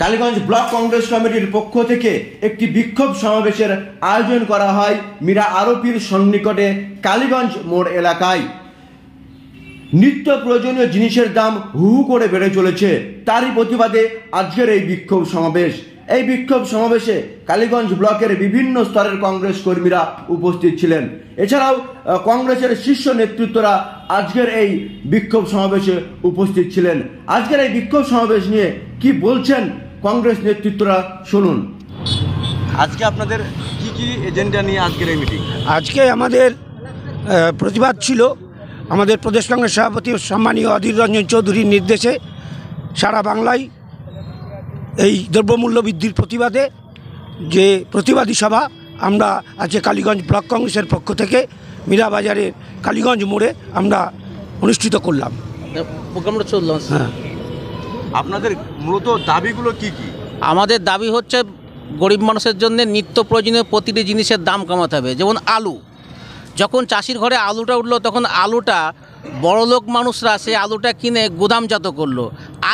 Kaliganj block Congress কমিটির পক্ষ থেকে একটি বিক্ষোভ সমাবেশের আয়োজন করা হয় মীরা আরপির সন্নিকটে কালীগঞ্জ মোড় এলাকায়। নিত্য প্রয়োজনীয় জিনিসের দাম হু হু করে বেড়ে চলেছে, তারই প্রতিবাদে আজকের এই বিক্ষোভ সমাবেশ। এই বিক্ষোভ সমাবেশে কালীগঞ্জ ব্লকের বিভিন্ন স্তরের কংগ্রেস কর্মীরা উপস্থিত ছিলেন। এছাড়াও কংগ্রেসের শীর্ষ নেতৃত্বরা আজকের এই বিক্ষোভ সমাবেশে উপস্থিত ছিলেন। আজকের এই বিক্ষোভ সমাবেশ নিয়ে কি বলছেন কংগ্রেস নেতৃত্বরা শুনুন। আজকে আপনাদের কি কি এজেন্ডা নিয়ে আজকের এই মিটিং? আজকে আমাদের প্রতিবাদ ছিল আমাদের প্রদেশ কংগ্রেস সভাপতি সম্মানীয় অধীর রঞ্জন চৌধুরীর নির্দেশে সারা বাংলায় এই দ্রব্যমূল্য বৃদ্ধির প্রতিবাদে যে প্রতিবাদী সভা আমরা আজকে কালীগঞ্জ ব্লক কংগ্রেসের পক্ষ থেকে মীরাবাজারের কালীগঞ্জ মোড়ে আমরা অনুষ্ঠিত করলাম। হ্যাঁ, আপনাদের মূলত দাবিগুলো কি কি? আমাদের দাবি হচ্ছে গরিব মানুষের জন্য নিত্য প্রয়োজনীয় প্রতিটি জিনিসের দাম কমাতে হবে। যেমন আলু, যখন চাষির ঘরে আলুটা উঠলো তখন আলুটা বড়লোক মানুষরা সেই আলুটা কিনে গুদামজাত করলো।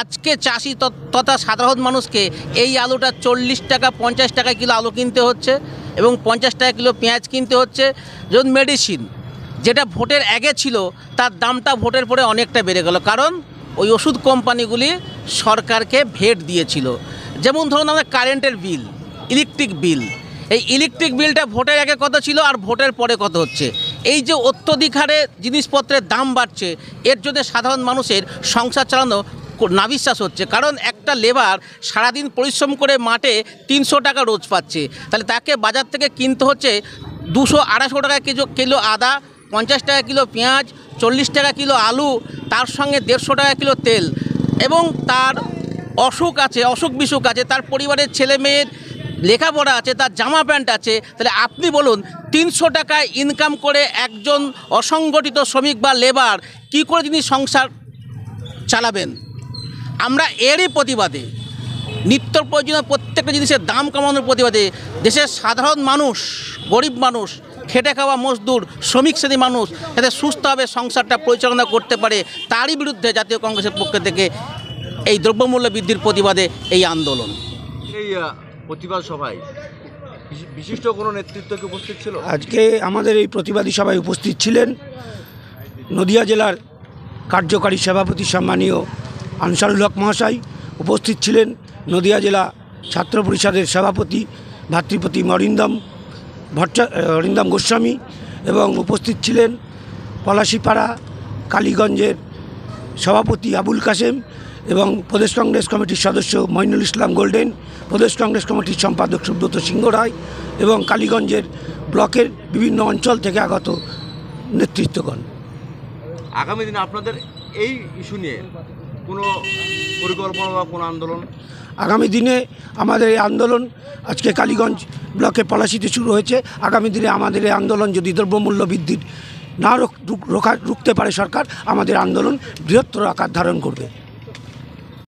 আজকে চাষি তথা সাধারণ মানুষকে এই আলুটা 40 টাকা 50 টাকা কিলো আলু কিনতে হচ্ছে এবং 50 টাকা কিলো পেঁয়াজ কিনতে হচ্ছে। যেমন মেডিসিন, যেটা ভোটের আগে ছিল তার দামটা ভোটের পরে অনেকটা বেড়ে গেল, কারণ ওই ওষুধ কোম্পানিগুলি সরকারকে ভেট দিয়েছিল। যেমন ধরুন আমাদের কারেন্টের বিল, ইলেকট্রিক বিল, এই ইলেকট্রিক বিলটা ভোটের আগে কত ছিল আর ভোটের পরে কত হচ্ছে। এই যে অত্যধিক হারে জিনিসপত্রের দাম বাড়ছে, এর জন্য সাধারণ মানুষের সংসার চালানো নাবিশ্বাস হচ্ছে। কারণ একটা লেবার সারাদিন পরিশ্রম করে মাঠে 300 টাকা রোজ পাচ্ছে, তাহলে তাকে বাজার থেকে কিনতে হচ্ছে 200-250 টাকা কিলো আদা, 50 টাকা কিলো পেঁয়াজ, 40 টাকা কিলো আলু, তার সঙ্গে 150 টাকা কিলো তেল, এবং তার অসুখ আছে, অসুখ বিসুখ আছে, তার পরিবারের ছেলে মেয়ের লেখাপড়া আছে, তার জামা প্যান্ট আছে। তাহলে আপনি বলুন 300 টাকায় ইনকাম করে একজন অসংগঠিত শ্রমিক বা লেবার কী করে তিনি সংসার চালাবেন? আমরা এরই প্রতিবাদে, নিত্য প্রয়োজনীয় প্রত্যেকটা জিনিসের দাম কমানোর প্রতিবাদে দেশের সাধারণ মানুষ, গরিব মানুষ, খেটে খাওয়া মজদুর, শ্রমিক শ্রেণী মানুষ যাতে সুস্থভাবে সংসারটা পরিচালনা করতে পারে, তারই বিরুদ্ধে জাতীয় কংগ্রেসের পক্ষ থেকে এই দ্রব্যমূল্য বৃদ্ধির প্রতিবাদে এই আন্দোলন। এই প্রতিবাদ সভায় বিশিষ্ট কোনো নেতৃত্ব কি উপস্থিত ছিল? আজকে আমাদের এই প্রতিবাদী সভায় উপস্থিত ছিলেন নদিয়া জেলার কার্যকারী সভাপতি সম্মানীয় আনসারুল হক মহাশয়, উপস্থিত ছিলেন নদিয়া জেলা ছাত্র পরিষদের সভাপতি ভাতৃপতি অরিন্দম গোস্বামী, এবং উপস্থিত ছিলেন পলাশীপাড়া কালীগঞ্জের সভাপতি আবুল কাসেম এবং প্রদেশ কংগ্রেস কমিটির সদস্য মইনুল ইসলাম গোল্ডেন, প্রদেশ কংগ্রেস কমিটির সম্পাদক সুব্রত সিংহ রায় এবং কালীগঞ্জের ব্লকের বিভিন্ন অঞ্চল থেকে আগত নেতৃত্বগণ। আগামী দিনে আপনাদের এই ইস্যু নিয়ে কোনো পরিকল্পনা বা কোনো আন্দোলন? আগামী দিনে আমাদের এই আন্দোলন আজকে কালীগঞ্জ ব্লকে পলাশীতে শুরু হয়েছে। আগামী দিনে আমাদের এই আন্দোলন যদি দ্রব্যমূল্য বৃদ্ধির না রুখতে পারে সরকার, আমাদের আন্দোলন বৃহত্তর আকার ধারণ করবে।